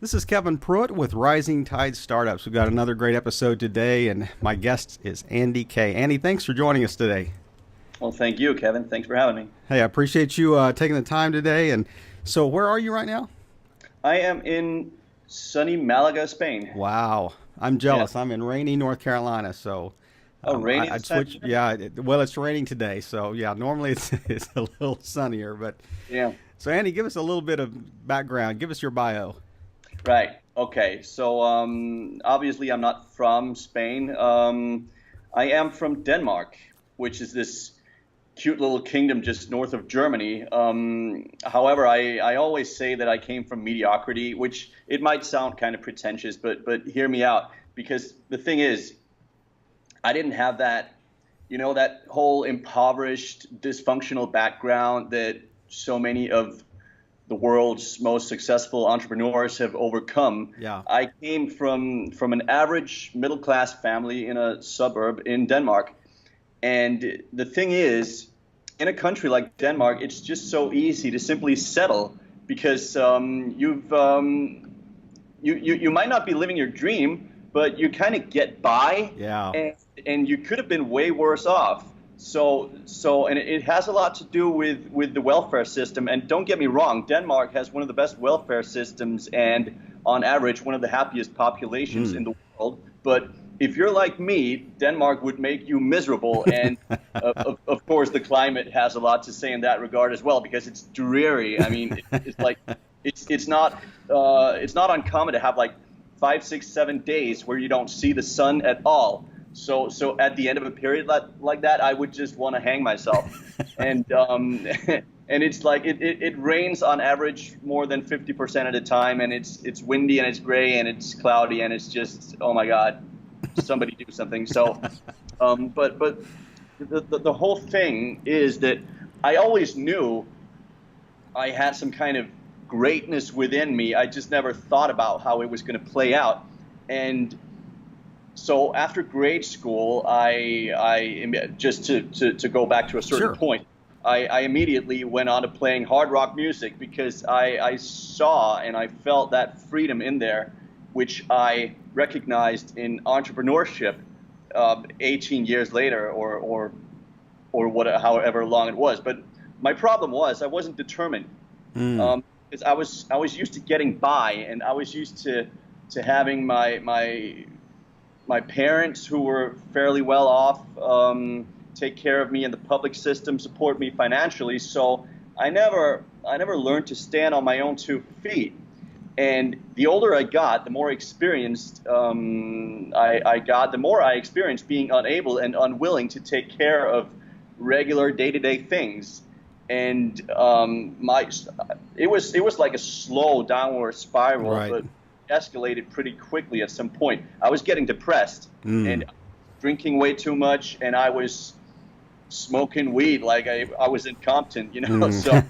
This is Kevin Pruitt with Rising Tide Startups. We've got another great episode today, and my guest is Andy Kay. Andy, thanks for joining us today. Well, thank you, Kevin. Thanks for having me. Hey, I appreciate you taking the time today. And so, where are you right now? I am in sunny Malaga, Spain. Wow, I'm jealous. Yeah. I'm in rainy North Carolina, so Oh, rainy I'd this time of switch. year? Yeah, well, it's raining today, so yeah, normally it's a little sunnier. But Yeah. so, Andy, give us a little bit of background. Give us your bio. Right. Okay. So, obviously, I'm not from Spain. I am from Denmark, which is this cute little kingdom just north of Germany. However, I always say that I came from mediocrity, which it might sound kind of pretentious, but hear me out, because the thing is, I didn't have that whole impoverished, dysfunctional background that so many of the world's most successful entrepreneurs have overcome. Yeah. I came from an average middle class family in a suburb in Denmark. And the thing is, in a country like Denmark, it's just so easy to simply settle because you might not be living your dream, but you kind of get by, Yeah. and you could have been way worse off. And it has a lot to do with the welfare system. And don't get me wrong, Denmark has one of the best welfare systems and, on average, one of the happiest populations in the world. But if you're like me, Denmark would make you miserable. And of course, the climate has a lot to say in that regard as well, because it's dreary. I mean, it's like it's not uncommon to have like 5, 6, 7 days where you don't see the sun at all. So at the end of a period like that, I would just want to hang myself. And and it's like it rains on average more than 50% of the time, and it's windy and it's gray and it's cloudy and it's just, oh my God, somebody do something. So but the whole thing is that I always knew I had some kind of greatness within me. I just never thought about how it was going to play out. And so after grade school, I just to go back to a certain Sure. point, I immediately went on to playing hard rock music because I saw and I felt that freedom in there, which I recognized in entrepreneurship 18 years later, or however long it was. But my problem was I wasn't determined, because I was used to getting by, and I was used to having my parents, who were fairly well off, take care of me in the public system, support me financially. So I never learned to stand on my own 2 feet. And the older I got, the more experienced I got, the more I experienced being unable and unwilling to take care of regular day-to-day things. And it was like a slow downward spiral, Right. but escalated pretty quickly at some point. I was getting depressed and drinking way too much, and I was smoking weed like I was in Compton, So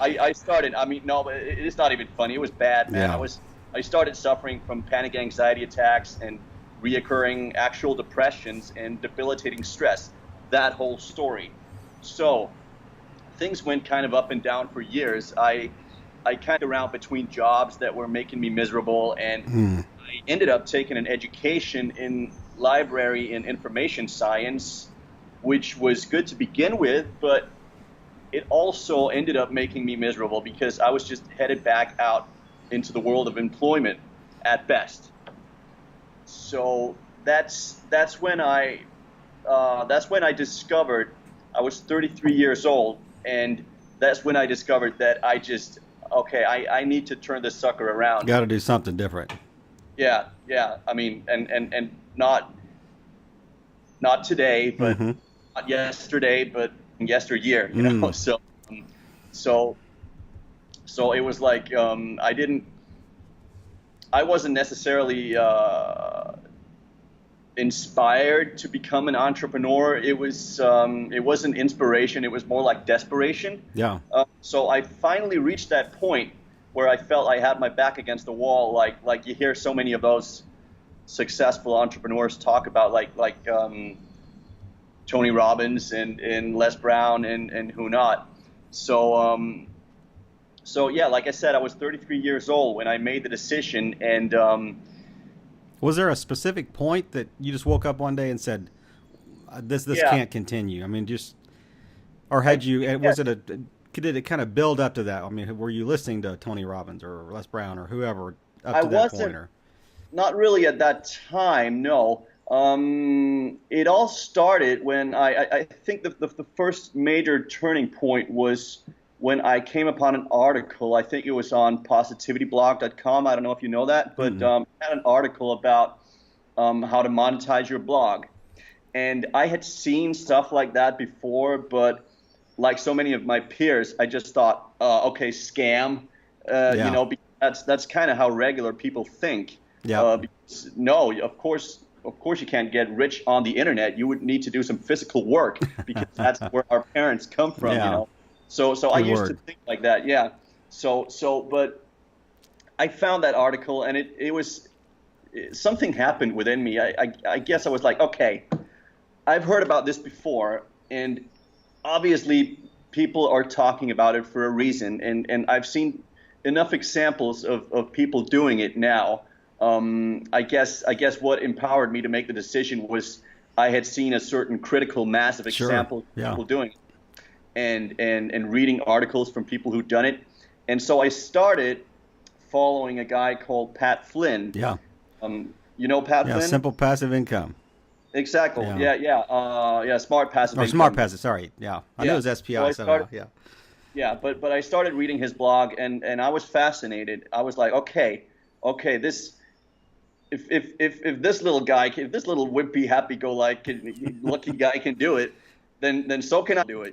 I started. I mean, no, it's not even funny. It was bad, man. Yeah. I started suffering from panic anxiety attacks and reoccurring actual depressions and debilitating stress. That whole story. So things went kind of up and down for years. I kind of around between jobs that were making me miserable, and I ended up taking an education in library and information science, which was good to begin with, but it also ended up making me miserable because I was just headed back out into the world of employment at best. So that's when I discovered. I was 33 years old, and that's when I discovered that I need to turn this sucker around. Got to do something different. Yeah. I mean, and not today, but not yesterday, but yesteryear. So it was like I wasn't necessarily inspired to become an entrepreneur. It wasn't inspiration. It was more like desperation. Yeah. So I finally reached that point where I felt I had my back against the wall, like you hear so many of those successful entrepreneurs talk about, like Tony Robbins and Les Brown and who not. So So yeah, like I said, I was 33 years old when I made the decision, and Was there a specific point that you just woke up one day and said, this yeah, can't continue? I mean, just or I had you? yeah, Was it a? Did it kind of build up to that? I mean, were you listening to Tony Robbins or Les Brown or whoever up I to that point? wasn't. Or Not really at that time, no. It all started when I think the first major turning point was when I came upon an article. I think it was on positivityblog.com. I don't know if you know that, but mm-mm. it had an article about how to monetize your blog. And I had seen stuff like that before, but like so many of my peers, I just thought, okay, scam. Yeah. That's kind of how regular people think. Yep. Because, no, of course, you can't get rich on the internet. You would need to do some physical work because that's where our parents come from. Yeah. So I Good used to word. think like that. Yeah. But I found that article, and it was something happened within me. I guess I was like, okay, I've heard about this before, and obviously people are talking about it for a reason, and I've seen enough examples of people doing it now. I guess what empowered me to make the decision was I had seen a certain critical mass of Sure. examples of Yeah. people doing it, and reading articles from people who'd done it, and so I started following a guy called Pat Flynn. Yeah. You know Pat Yeah. Flynn? Simple passive income. Exactly. Yeah. Yeah, smart passive Or smart income. passive. Sorry. Yeah. I knew it Yeah. was So SPI I somehow. started. Yeah. Yeah, but I started reading his blog, and I was fascinated. I was like, okay, this if this little guy, if this little wimpy, happy-go-lucky guy can do it, then so can I do it.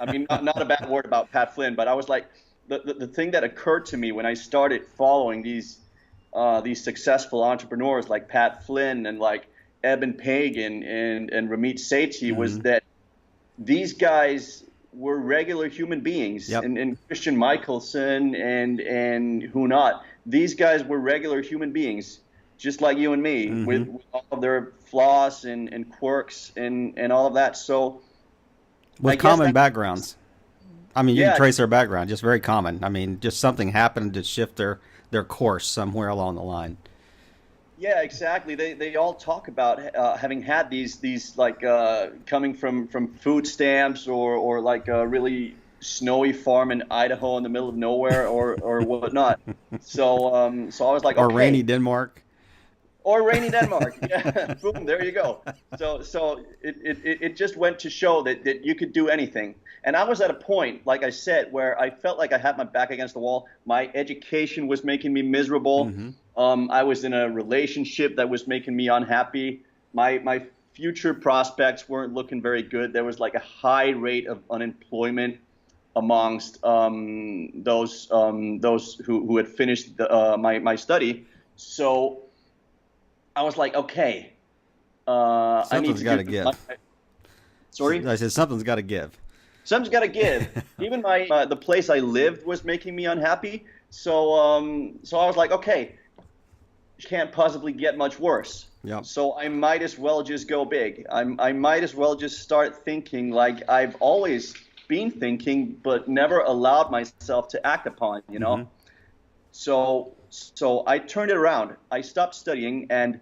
I mean, not a bad word about Pat Flynn, but I was like, the thing that occurred to me when I started following these successful entrepreneurs like Pat Flynn and like Eben Pagan and Ramit Sethi was Mm-hmm. that these guys were regular human beings, Yep. and Christian Michelson and who not. These guys were regular human beings, just like you and me, Mm-hmm. with all of their flaws and quirks and all of that. So I With guess common that, backgrounds. I mean, you can yeah, trace their background, just very common. I mean, just something happened to shift their course somewhere along the line. yeah, exactly. They all talk about having had these like coming from food stamps or like a really snowy farm in Idaho in the middle of nowhere or whatnot. So I was like, Or rainy okay, Denmark. or rainy Denmark. Yeah, boom, there you go. So it just went to show that you could do anything. And I was at a point, like I said, where I felt like I had my back against the wall. My education was making me miserable. Mm-hmm. I was in a relationship that was making me unhappy. My future prospects weren't looking very good. There was like a high rate of unemployment amongst those who had finished my study. So I was like, okay, I need Something's to got do to give. sorry, I said something's got to give. something's got to give. Even the place I lived was making me unhappy. So I was like, okay, can't possibly get much worse. Yep. So I might as well just go big. I might as well just start thinking like I've always been thinking, but never allowed myself to act upon. Mm-hmm. So I turned it around. I stopped studying, and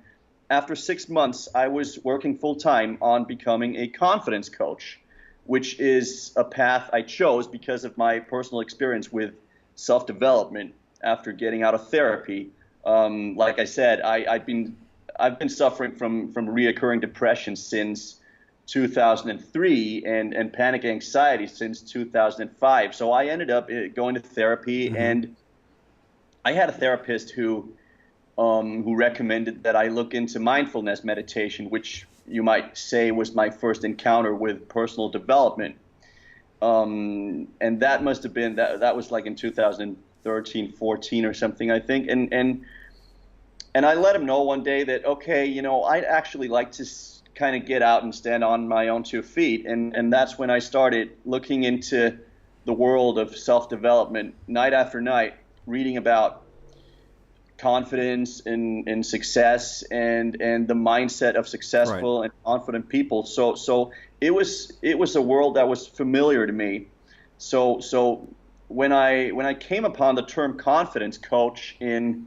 after 6 months, I was working full time on becoming a confidence coach, which is a path I chose because of my personal experience with self-development after getting out of therapy. Like I said, I've been suffering from reoccurring depression since 2003 and panic anxiety since 2005. So I ended up going to therapy, Mm-hmm. and I had a therapist who recommended that I look into mindfulness meditation, which you might say was my first encounter with personal development. And that must have been that was like in 2013, 14 or something, I think. And I let him know one day that, okay, I'd actually like to kind of get out and stand on my own 2 feet. And that's when I started looking into the world of self-development night after night, reading about confidence and success and the mindset of successful Right. and confident people. So it was a world that was familiar to me. So when I came upon the term confidence coach in,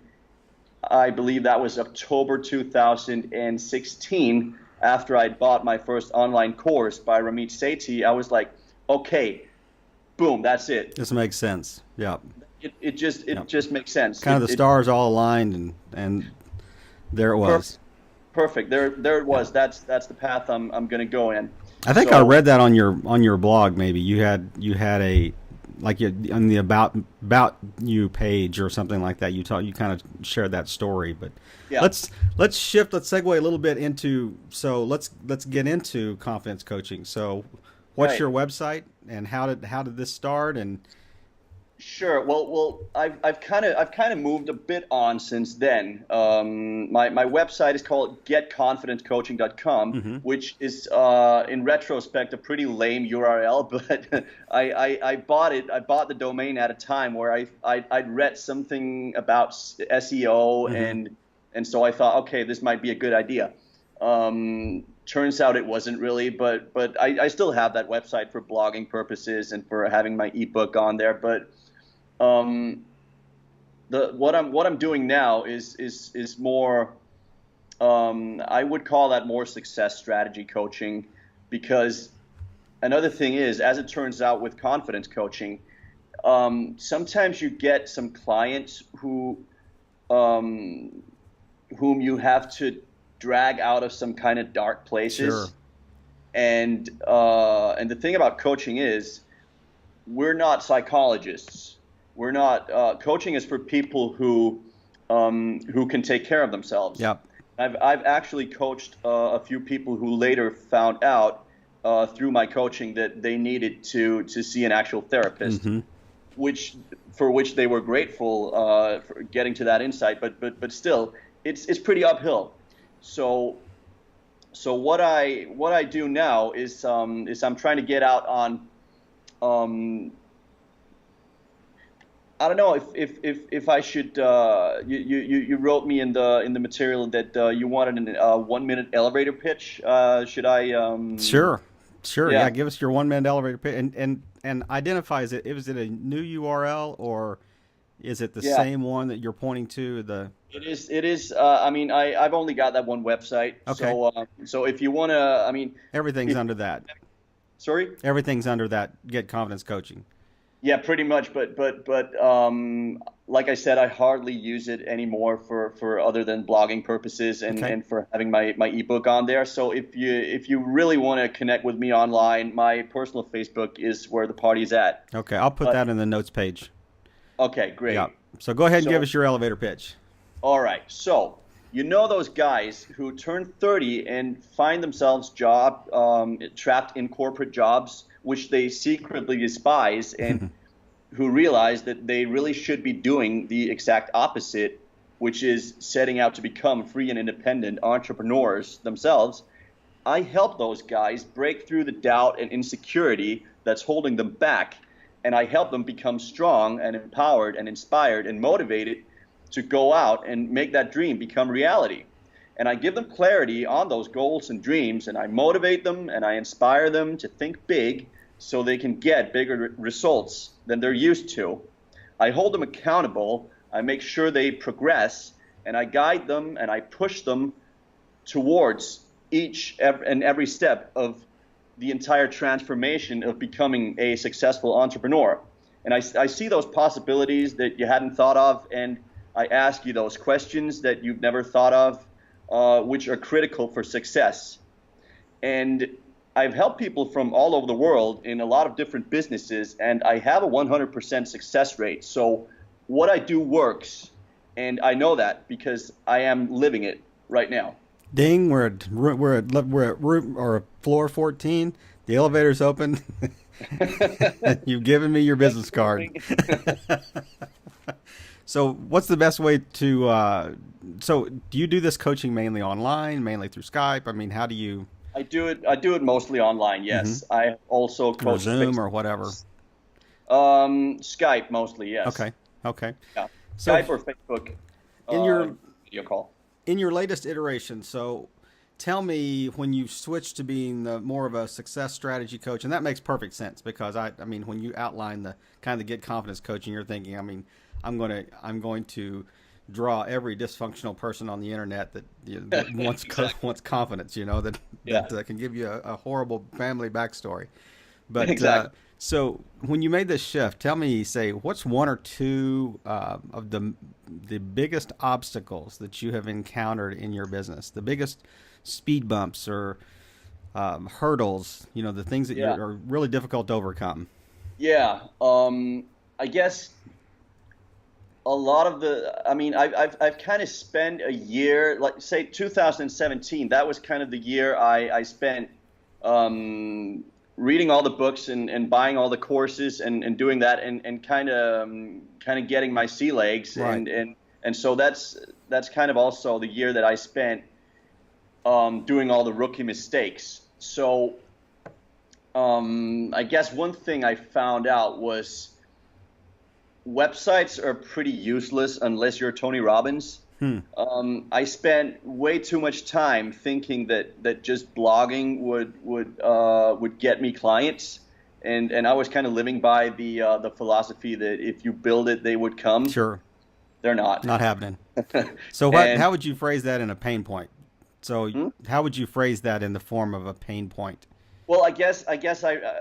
I believe that was October 2016, after I'd bought my first online course by Ramit Sethi, I was like, okay, boom, that's it. This makes sense. Yeah. It Yeah. just makes sense. Kind of the stars all aligned, and there it Per- was. Perfect. There it Yeah. was. That's the path I'm going to go in. I think I So read that on your blog. Maybe you had a like on the about you page or something like that. You kind of shared that story. But yeah, let's shift. Let's segue a little bit into let's get into confidence coaching. So, what's right. your website and how did this start? And Sure. Well, I've kind of moved a bit on since then. My website is called getconfidencecoaching.com, hmm which is in retrospect a pretty lame URL, but I bought it. I bought the domain at a time where I'd read something about SEO, hmm and so I thought, okay, this might be a good idea. Turns out it wasn't really, but I still have that website for blogging purposes and for having my ebook on there, but um, the what I'm doing now is more, I would call that more success strategy coaching, because another thing is, as it turns out with confidence coaching, sometimes you get some clients um, whom you have to drag out of some kind of dark Sure. places, and the thing about coaching is, we're not psychologists. We're not. Coaching is for people who can take care of themselves. Yep. I've actually coached a few people who later found out through my coaching that they needed to see an actual therapist, hmm which for which they were grateful for getting to that insight. But still, it's pretty uphill. So what I do now is I'm trying to get out on, um, I don't know if I should. You wrote me in the material that you wanted a 1 minute elevator pitch. Should I? Sure. Sure. Yeah. Yeah, Give us your 1 minute elevator pitch and identify is it a new URL or is it the yeah. same one that you're pointing to? The It is. It is. I mean, I've only got that one website. okay. So if you wanna, I mean, Everything's if under that. sorry. Everything's under that. Get confidence coaching. Yeah, pretty much. But like I said, I hardly use it anymore for other than blogging purposes Okay. and for having my ebook on there. So if you really want to connect with me online, my personal Facebook is where the party's at. Okay. I'll put But that in the notes page. okay, Yeah. great. So go ahead and give So us your elevator pitch. all right. So you know those guys who turn 30 and find themselves trapped in corporate jobs, which they secretly despise, and who realize that they really should be doing the exact opposite, which is setting out to become free and independent entrepreneurs themselves. I help those guys break through the doubt and insecurity that's holding them back, and I help them become strong and empowered and inspired and motivated to go out and make that dream become reality. And I give them clarity on those goals and dreams, and I motivate them and I inspire them to think big so they can get bigger results than they're used to. I hold them accountable, I make sure they progress, and I guide them and I push them towards each and every step of the entire transformation of becoming a successful entrepreneur. And I see those possibilities that you hadn't thought of, and I ask you those questions that you've never thought of, which are critical for success. And I've helped people from all over the world in a lot of different businesses, and I have a 100% success rate. So what I do works, and I know that because I am living it right now. Ding. We're at room or floor 14. The elevator's open. You've given me your Thank business you for card. ringing. So, what's the best way to? So, do you do this coaching mainly online, mainly through Skype? I mean, how do you? I do it mostly online. hmm Yes, I also Or coach Zoom face or to whatever? face. Skype mostly. Yes. Okay, okay. Yeah. So, Skype or Facebook in uh, your video call. in your latest iteration, so tell me when you switched to being more of a success strategy coach, and that makes perfect sense because I mean, when you outline the kind of the get confidence coaching, you're thinking, I mean, I'm going to draw every dysfunctional person on the internet that wants Exactly. wants confidence, that Yeah. can give you a horrible family backstory. But Exactly. so when you made this shift, tell me, say, what's one or two of the biggest obstacles that you have encountered in your business, the biggest speed bumps or hurdles, the things that Yeah. are really difficult to overcome. Yeah. I guess a lot of the, I mean, I've kind of spent a year, like say 2017, that was kind of the year I spent um, reading all the books and buying all the courses and doing that and kind of getting my sea legs Right. and so that's kind of also the year that I spent doing all the rookie mistakes. So I guess one thing I found out was websites are pretty useless unless you're Tony Robbins. Hmm. I spent way too much time thinking that just blogging would get me clients, and I was kind of living by the philosophy that if you build it, they would come. Sure. They're not. Not happening. So And how would you phrase that in a pain point? So hmm? how would you phrase that in the form of a pain point? Well, I guess the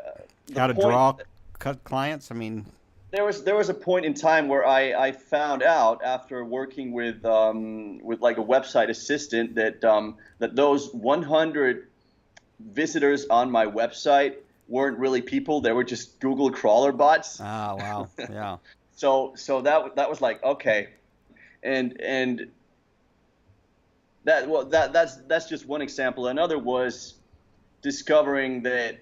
How to point draw cut clients? I mean, there was a point in time where I found out after working with like a website assistant that those 100 visitors on my website weren't really people. They were just Google crawler bots. wow. Yeah. So that was like okay, and that's just one example. Another was discovering that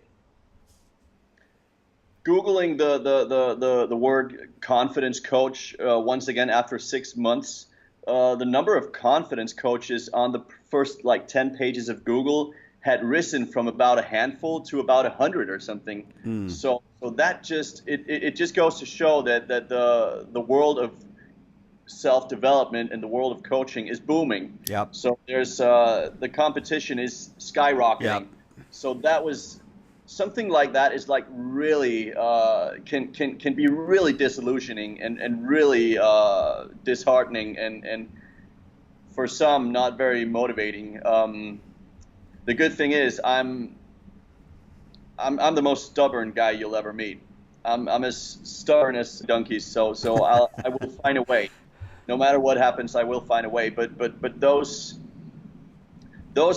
Googling the word confidence coach once again after 6 months, the number of confidence coaches on the first like 10 pages of Google had risen from about a handful to about 100 or something. Mm. So that just it just goes to show that the world of self development and the world of coaching is booming. Yep. So there's the competition is Yep. skyrocketing. So that was something like that is like really can be really disillusioning and really disheartening and for some not very motivating. The good thing is I'm the most stubborn guy you'll ever meet. I'm as stubborn as donkeys, so I will find a way. No matter what happens, I will find a way. But those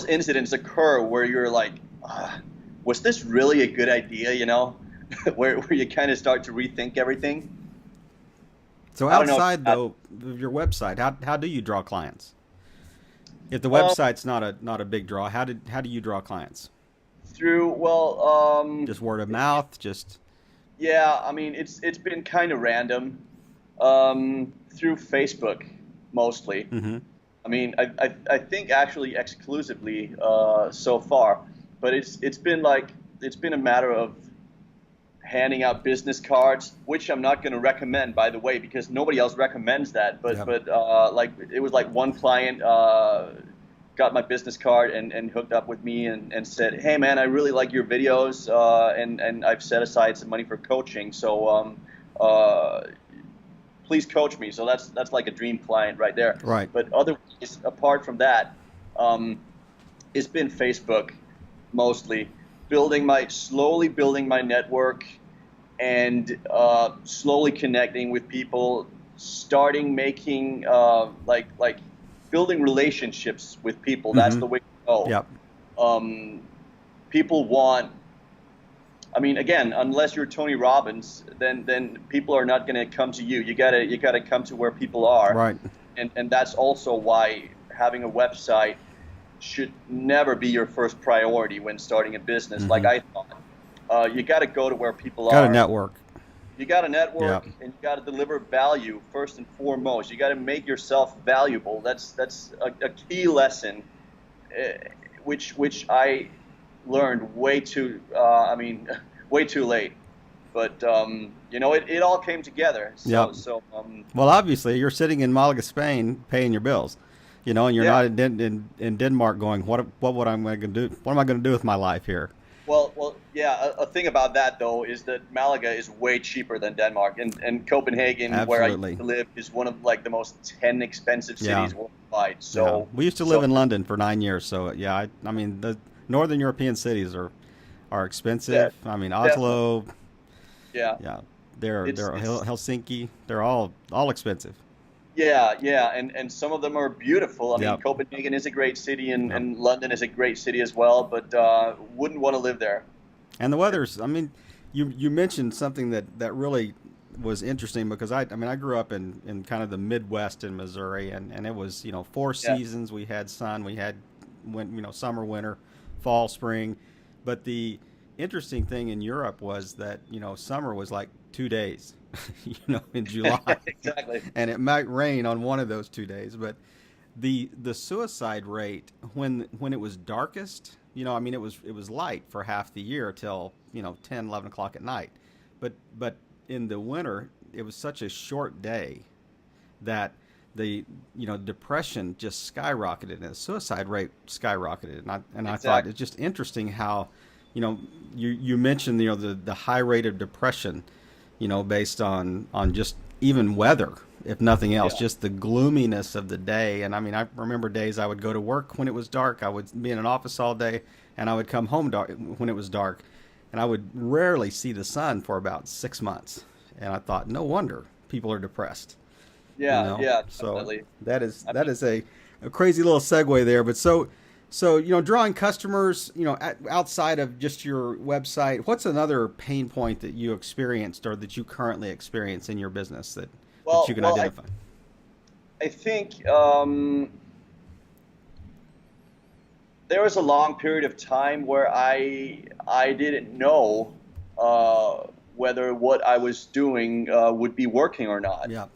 incidents occur where you're like, was this really a good idea? Where you kind of start to rethink everything. So I don't know. outside though of your website, how do you draw clients? If the Um, website's not a big draw, how do you draw clients? through well, Just word of mouth, just yeah. I mean, it's been kind of random through Facebook mostly. mm-hmm. I mean, I think actually exclusively so far, but it's been a matter of handing out business cards, which I'm not going to recommend, by the way, because nobody else recommends that. But Yep. but like it was like one client got my business card and hooked up with me and said, hey man, I really like your videos and I've set aside some money for coaching, so please coach me. So that's like a dream client right there. Right. But otherwise, apart from that, um, it's been Facebook mostly, slowly building my network and slowly connecting with people, starting making like building relationships with people. That's Mm-hmm. the way to go. Yep. Um, People want. I mean, again, unless you're Tony Robbins, then people are not going to come to you. You gotta come to where people are, Right. and that's also why having a website should never be your first priority when starting a business. Like Mm-hmm. I thought, you got to go to where people Got a are. network. You got to network Yep. and you got to deliver value first and foremost. You got to make yourself valuable. That's a key lesson, which I learned way too. I mean, way too late. But it all came together. So Yep. so Well, obviously, you're sitting in Malaga, Spain, paying your bills. And you're Yeah. not in Denmark going, what am I going to do? What am I going to do with my life here? Yeah. A thing about that though is that Malaga is way cheaper than Denmark, and Copenhagen, where I used Absolutely. to live, is one of like the most 10 expensive Yeah. cities worldwide. Yeah. So, We used to live so in London for 9 years. So, yeah, I mean, the Northern European cities are de- expensive. I mean, definitely, Oslo, yeah. yeah, It's Helsinki, they're all expensive. Yeah, and some of them are beautiful. I mean, Yep. Copenhagen is a great city, Yep. and London is a great city as well, but wouldn't want to live there. And the weather's, I mean, you mentioned something that really was interesting because I grew up in kind of the Midwest in Missouri, and it was, four Yeah, seasons. We had sun, we had summer, winter, fall, spring. But the interesting thing in Europe was that, summer was like 2 days, in July. exactly. And it might rain on one of those 2 days, but the suicide rate when it was darkest, I mean, it was light for half the year till 10, 11 o'clock at night, but in the winter it was such a short day that the depression just skyrocketed and the suicide rate skyrocketed, and I thought Exactly. it's just interesting how you mentioned the high rate of depression, based on just even weather, if nothing else, Yeah. just the gloominess of the day. And I mean, I remember days I would go to work when it was dark. I would be in an office all day, and I would come home dark when it was dark, and I would rarely see the sun for about 6 months. And I thought, no wonder people are depressed. Yeah, So definitely. that is I that mean, is a crazy little segue there. But so drawing customers, outside of just your website, what's another pain point that you experienced or that you currently experience in your business that you well, can well, identify? I think there was a long period of time where I didn't know uh, whether what I was doing would be working or not. Yeah.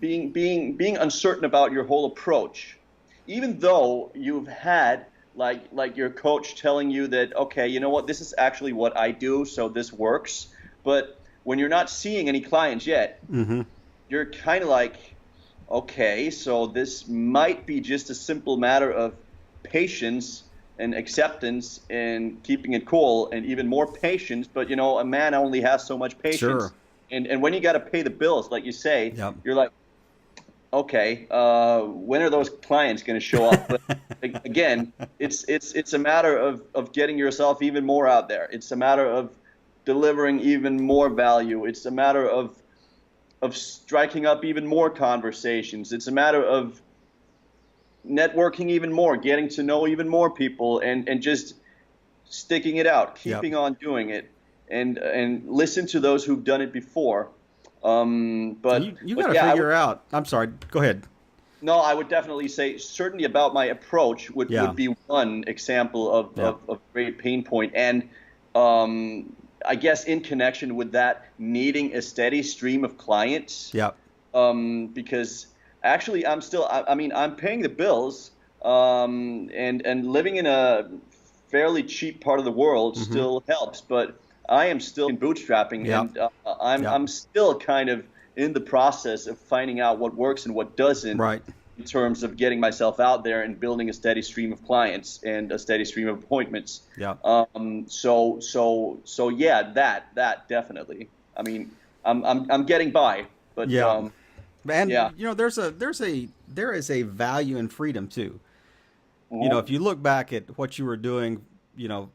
Being uncertain about your whole approach, even though you've had like your coach telling you that, okay, you know what, this is actually what I do, so this works. But when you're not seeing any clients yet, Mm-hmm. you're kind of like, okay, so this might be just a simple matter of patience and acceptance and keeping it cool and even more patience. But a man only has so much Sure. patience. And when you got to pay the bills, like you say, Yep. you're like, okay, when are those clients going to show up? But again, it's a matter of getting yourself even more out there. It's a matter of delivering even more value. It's a matter of striking up even more conversations. It's a matter of networking even more, getting to know even more people, and just sticking it out, Yep. keeping on doing it, and listen to those who've done it before. And But you got but to yeah, I would figure out. I'm sorry. Go ahead. no, I would definitely say certainty about my approach Yeah. would be one example Yeah. of great pain point. And I guess in connection with that, needing a steady stream of clients, Yep. because actually I mean, I'm paying the bills, and living in a fairly cheap part of the world Mm-hmm. still helps, but I am still in bootstrapping, Yep. and I'm Yep. I'm still kind of in the process of finding out what works and what doesn't Right. in terms of getting myself out there and building a steady stream of clients and a steady stream of appointments. Yep. So yeah, that definitely. I mean, I'm getting by, but Yeah. And yeah. there is a value in freedom too. If Mhm. you look back at what you were doing, you know,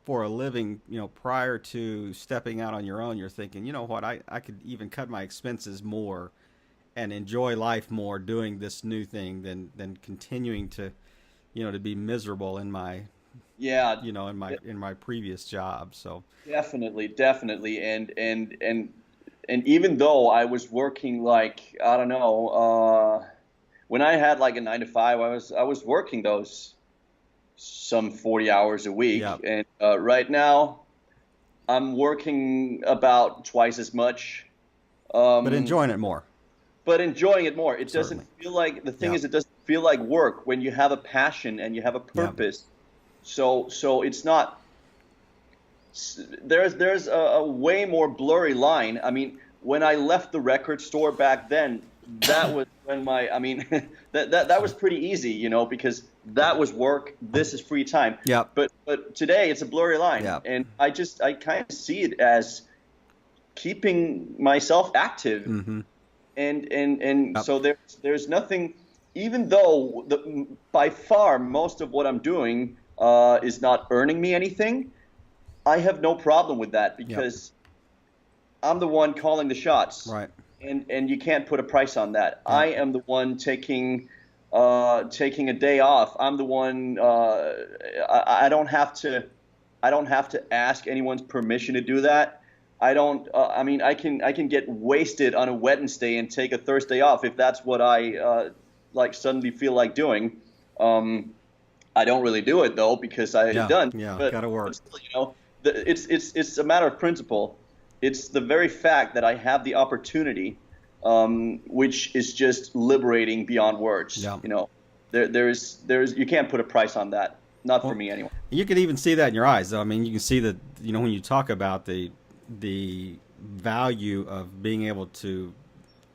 for a living, prior to stepping out on your own, you're thinking, you know what, I could even cut my expenses more and enjoy life more doing this new thing than continuing to be miserable in my, Yeah, in my previous job. So, definitely. And even though I was working like, I don't know, when I had like a 9 to 5, I was working those some 40 hours a yeah, week, and right now I'm working about twice as much, but um, enjoying it more, but enjoying it more. It doesn't certainly. feel like, the thing Yeah. is, it doesn't feel like work when you have a passion and you have a Yeah. purpose. So it's not. There's a way more blurry line. I mean, when I left the record store back then, that was when I mean, that was pretty easy, because that was work. This is free time. Yep. But today it's a blurry line, Yep. and I kind of see it as keeping myself active, Mm-hmm. and Yep. so there's nothing, even though by far most of what I'm doing is not earning me anything. I have no problem with that Yep. because I'm the one calling the shots, Right. and you can't put a price on that. I Yep. am the one taking a day off. I'm the one. I don't have to. I don't have to ask anyone's permission to do that. I don't. I mean, I can get wasted on a Wednesday and take a Thursday off if that's what I like suddenly feel like doing. Um, I don't really do it though because I Yeah. done. Yeah. But, Gotta work. but still, it's a matter of principle. It's the very fact that I have the opportunity, which is just liberating beyond words. Yeah. There's you can't put a price on that. Not for Well, me anyway. you can even see that in your eyes, though. I mean, you can see that, when you talk about the value of being able to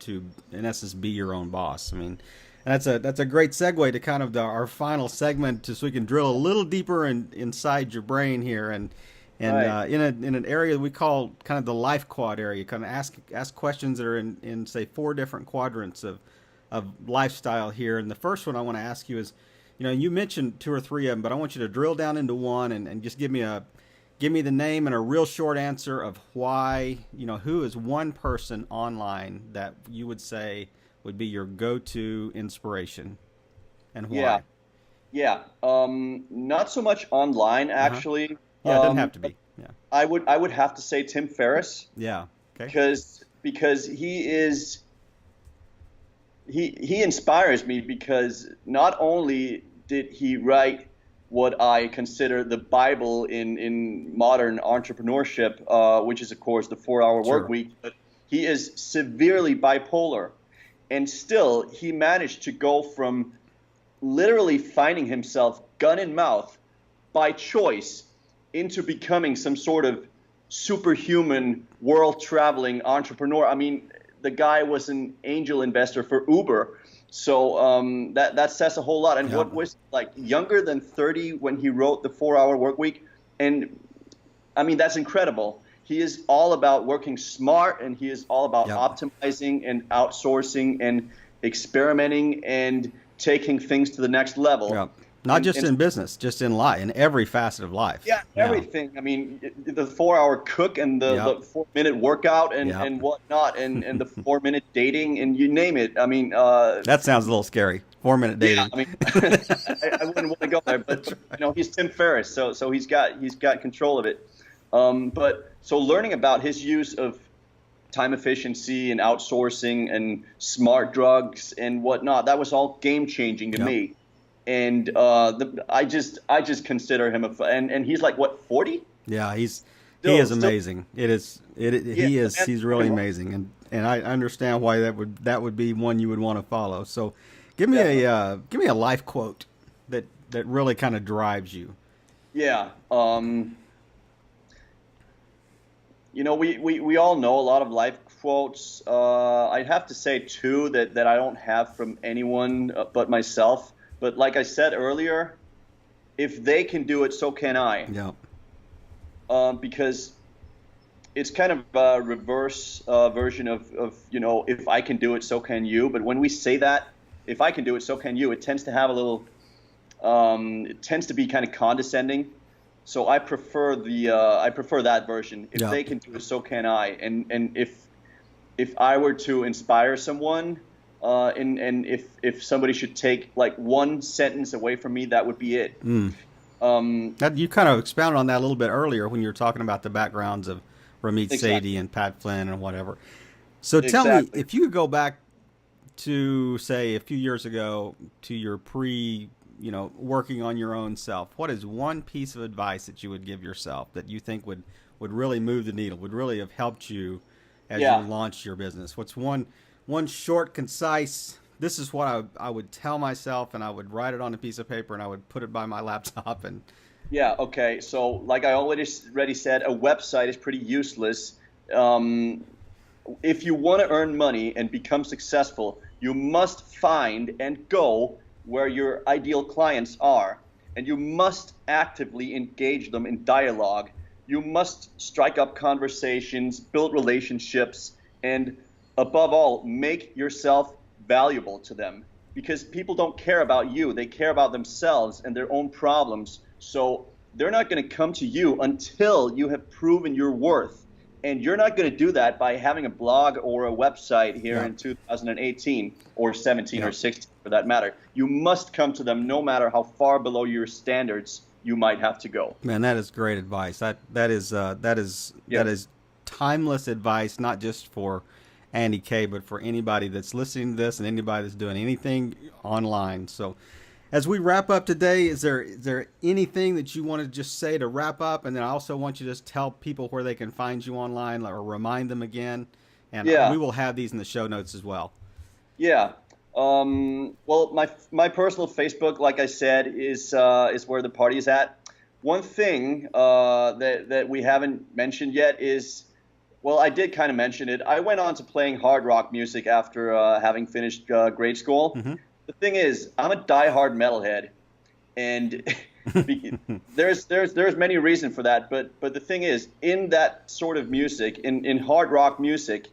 in essence be your own boss. I mean, and that's a great segue to kind of our final segment, so we can drill a little deeper inside your brain here, and Right. in an area we call kind of the life quad area. Kind of ask questions that are in say 4 different quadrants of lifestyle here. And the first one I want to ask you is, you mentioned 2 or 3 of them, but I want you to drill down into one and just give me the name and a real short answer of why, who is one person online that you would say would be your go-to inspiration and Yeah. why. Yeah. Not so much online Uh-huh. actually. Yeah, it doesn't have to be. Yeah. I would have to say Tim Ferriss Yeah. Okay. because he inspires me because not only did he write what I consider the Bible in modern entrepreneurship, which is of course the 4-hour work Sure. week, but he is severely bipolar, and still he managed to go from literally finding himself gun in mouth by choice into becoming some sort of superhuman world traveling entrepreneur. I mean, the guy was an angel investor for Uber. So that says a whole lot. And Yeah. what was like younger than 30 when he wrote the 4-hour work week. And I mean, that's incredible. He is all about working smart, and he is all about Yep. optimizing and outsourcing and experimenting and taking things to the next level. Yeah. Not just And in business, just in life, in every facet of life. yeah, Yeah. everything. I mean, the 4-hour cook and the Yep. 4-minute work,out and, Yep. and whatnot, and the 4-minute dating, and you name it. I mean, That sounds a little scary. 4-minute yeah, dating. I mean, I wouldn't want to go there, but he's Tim Ferriss, so he's got control of it. But so learning about his use of time efficiency and outsourcing and smart drugs and whatnot, that was all game changing to Yep. me. And I just consider him and he's like what 40? Yeah, he Still, is amazing. He is man, he's really amazing, and I understand why that would be one you would want to follow. So, give me a life quote that really kind of drives you. Yeah. We all know a lot of life quotes. I'd have to say 2 that I don't have from anyone but myself. But like I said earlier, if they can do it, so can I. Yeah. Because it's kind of a reverse version of if I can do it, so can you. But when we say that, if I can do it, so can you, it tends to have a little, it tends to be kind of condescending. So I prefer that version. If Yeah. they can do it, so can I. And if I were to inspire someone, and if somebody should take like one sentence away from me, that would be it. Mm. Um, That you kind of expounded on that a little bit earlier when you were talking about the backgrounds of Ramit Exactly. Sethi and Pat Flynn and whatever. So tell me, Exactly. if you could go back to say a few years ago to your working on your own self, what is one piece of advice that you would give yourself that you think would really move the needle, would really have helped you as Yeah. you launched your business? What's one short, concise, this is what I would tell myself, and I would write it on a piece of paper and I would put it by my laptop and Yeah, okay. So, like I already said, a website is pretty useless. Um, if you want to earn money and become successful, you must find and go where your ideal clients are, and you must actively engage them in dialogue. You must strike up conversations, build relationships, and above all, make yourself valuable to them, because people don't care about you. They care about themselves and their own problems. So they're not going to come to you until you have proven your worth. And you're not going to do that by having a blog or a website here in 2018 or 17 or 16 for that matter. You must come to them no matter how far below your standards you might have to go. Man, that is great advice. That is timeless advice, not just for Andy K, but for anybody that's listening to this and anybody that's doing anything online. So as we wrap up today, is there anything that you want to just say to wrap up? And then I also want you to just tell people where they can find you online, or remind them again. And we will have these in the show notes as well. Yeah. Well, my personal Facebook, like I said, is where the party is at. One thing that we haven't mentioned yet is, well, I did kind of mention it. I went on to playing hard rock music after having finished grade school. Mm-hmm. The thing is, I'm a diehard metalhead, and there's many reasons for that. But the thing is, in that sort of music, in hard rock music,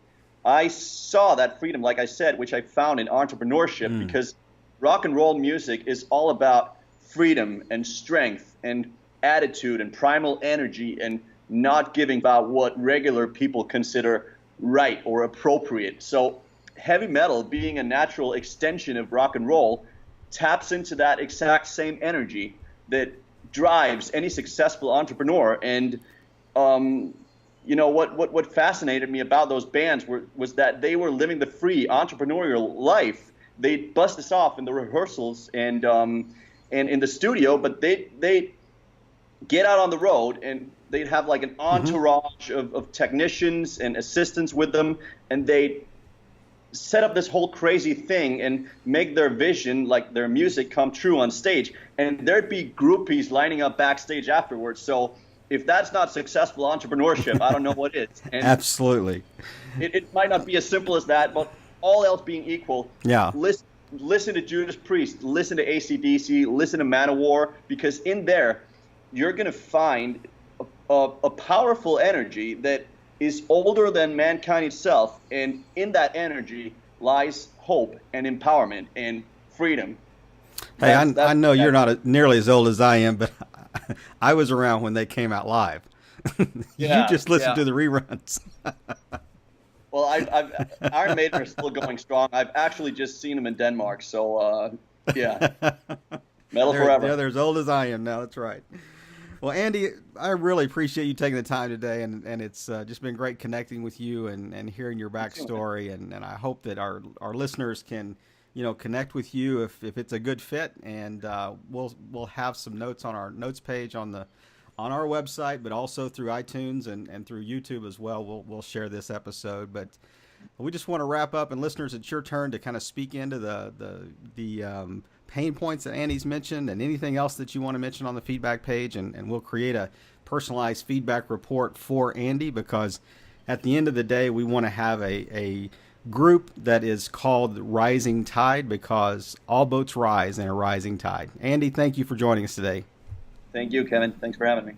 I saw that freedom, like I said, which I found in entrepreneurship, because rock and roll music is all about freedom and strength and attitude and primal energy and not giving about what regular people consider right or appropriate. So heavy metal, being a natural extension of rock and roll, taps into that exact same energy that drives any successful entrepreneur. And what fascinated me about those bands was that they were living the free entrepreneurial life. They bust this off in the rehearsals and in the studio, but they get out on the road and they'd have like an entourage of technicians and assistants with them, and they set up this whole crazy thing and make their vision, like their music, come true on stage. And there'd be groupies lining up backstage afterwards. So if that's not successful entrepreneurship, I don't know what is. And absolutely. It might not be as simple as that, but all else being equal, listen to Judas Priest, listen to AC/DC, listen to Manowar, because in there you're going to find a powerful energy that is older than mankind itself, and in that energy lies hope and empowerment and freedom. Hey, I know you're not nearly as old as I am, but I was around when they came out live. You just listened to the reruns. Well, Iron Maiden are still going strong. I've actually just seen them in Denmark, so metal forever. They're as old as I am now. That's right. Well, Andy, I really appreciate you taking the time today, and it's just been great connecting with you and hearing your backstory, and I hope that our listeners can, connect with you if it's a good fit, and we'll have some notes on our notes page on our website, but also through iTunes and through YouTube as well. We'll share this episode, but we just want to wrap up, and listeners, it's your turn to kind of speak into the pain points that Andy's mentioned and anything else that you want to mention on the feedback page, and we'll create a personalized feedback report for Andy, because at the end of the day, we want to have a group that is called Rising Tide, because all boats rise in a rising tide. Andy, thank you for joining us today. Thank you, Kevin. Thanks for having me.